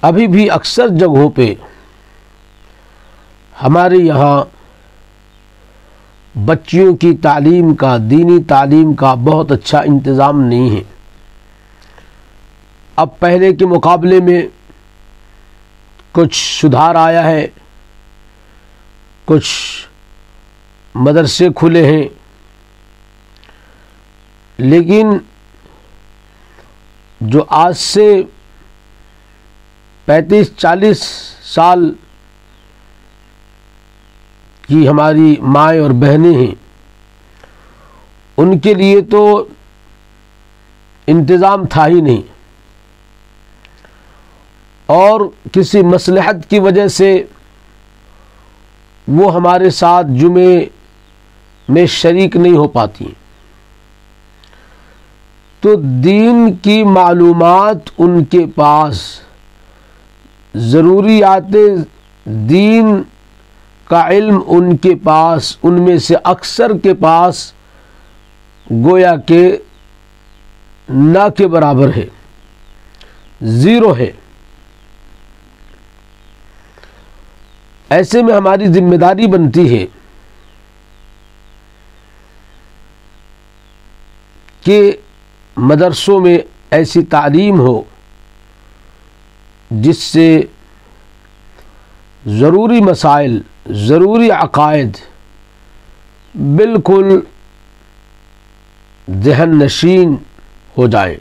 ابھی بھی اکثر جگہوں پہ ہمارے یہاں بچیوں کی تعلیم کا، دینی تعلیم کا بہت اچھا انتظام نہیں ہے۔ اب پہلے کے مقابلے میں کچھ سدھار آیا ہے، کچھ مدرسے کھلے ہیں، لیکن جو آج سے 35-40 سال کی ہماری مائیں اور بہنیں ہیں، ان کے لیے تو انتظام تھا ہی نہیں، اور کسی مصلحت کی وجہ سے وہ ہمارے ساتھ جمعے میں شریک نہیں ہو پاتی۔ تو دین کی معلومات ان کے پاس، ضروریات دین کا علم ان کے پاس، ان میں سے اکثر کے پاس گویا کہ نہ کے برابر ہے، زیرو ہے۔ ایسے میں ہماری ذمہ داری بنتی ہے کہ مدرسوں میں ایسی تعلیم ہو جس سے ضروری مسائل، ضروری عقائد بالکل ذہن نشین ہو جائیں،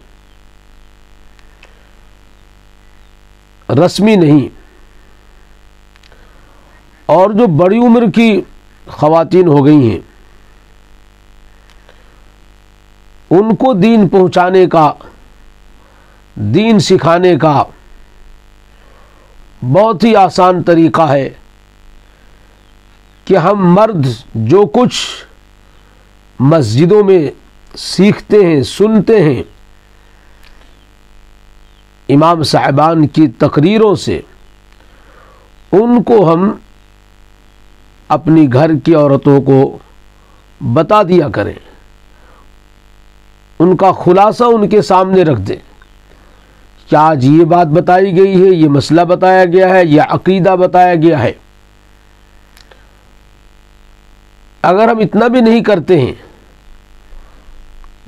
رسمی نہیں۔ اور جو بڑی عمر کی خواتین ہو گئی ہیں، ان کو دین پہنچانے کا، دین سکھانے کا بہت ہی آسان طریقہ ہے کہ ہم مرد جو کچھ مسجدوں میں سیکھتے ہیں، سنتے ہیں، امام صاحبان کی تقریروں سے، ان کو ہم اپنی گھر کی عورتوں کو بتا دیا کریں، ان کا خلاصہ ان کے سامنے رکھ دیں کہ آج یہ بات بتائی گئی ہے، یہ مسئلہ بتایا گیا ہے، یہ عقیدہ بتایا گیا ہے۔ اگر ہم اتنا بھی نہیں کرتے ہیں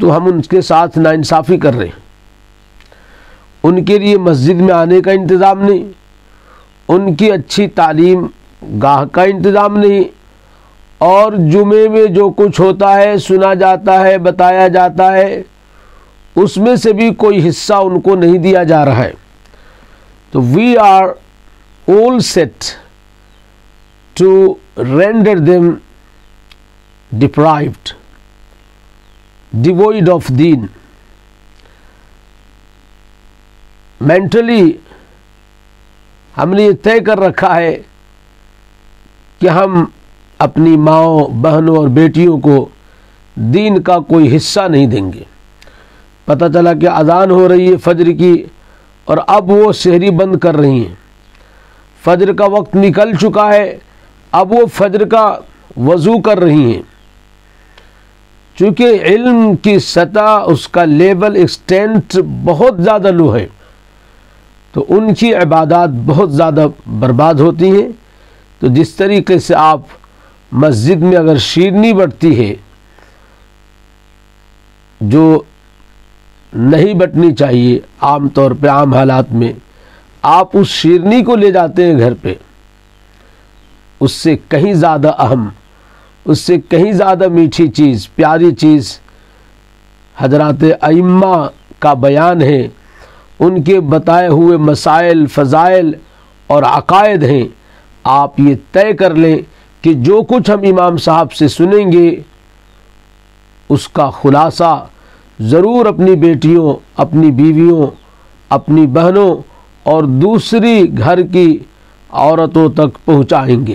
تو ہم ان کے ساتھ ناانصافی کر رہے ہیں۔ ان کے لیے مسجد میں آنے کا انتظام نہیں، ان کی اچھی تعلیم گاہ کا انتظام نہیں، اور جمعے میں جو کچھ ہوتا ہے، سنا جاتا ہے، بتایا جاتا ہے، اس میں سے بھی کوئی حصہ ان کو نہیں دیا جا رہا ہے۔ تو we are all set to render them deprived, devoid of deen. Mentally ہم نے یہ طے کر رکھا ہے کہ ہم اپنی ماؤں، بہنوں اور بیٹیوں کو دین کا کوئی حصہ نہیں دیں گے۔ پتہ چلا کہ اذان ہو رہی ہے فجر کی، اور اب وہ سحری بند کر رہی ہیں، فجر کا وقت نکل چکا ہے، اب وہ فجر کا وضو کر رہی ہیں۔ چونکہ علم کی سطح، اس کا لیول، ایکسٹینٹ بہت زیادہ لو ہے، تو ان کی عبادات بہت زیادہ برباد ہوتی ہیں۔ تو جس طریقے سے آپ مسجد میں اگر شیرنی بٹتی ہے جو نہیں بٹنی چاہیے عام طور پہ، عام حالات میں، آپ اس شیرنی کو لے جاتے ہیں گھر پہ، اس سے کہیں زیادہ اہم، اس سے کہیں زیادہ میٹھی چیز، پیاری چیز حضرات ائمہ کا بیان ہے، ان کے بتائے ہوئے مسائل، فضائل اور عقائد ہیں۔ آپ یہ طے کر لیں کہ جو کچھ ہم امام صاحب سے سنیں گے، اس کا خلاصہ ضرور اپنی بیٹیوں، اپنی بیویوں، اپنی بہنوں اور دوسری گھر کی عورتوں تک پہنچائیں گے۔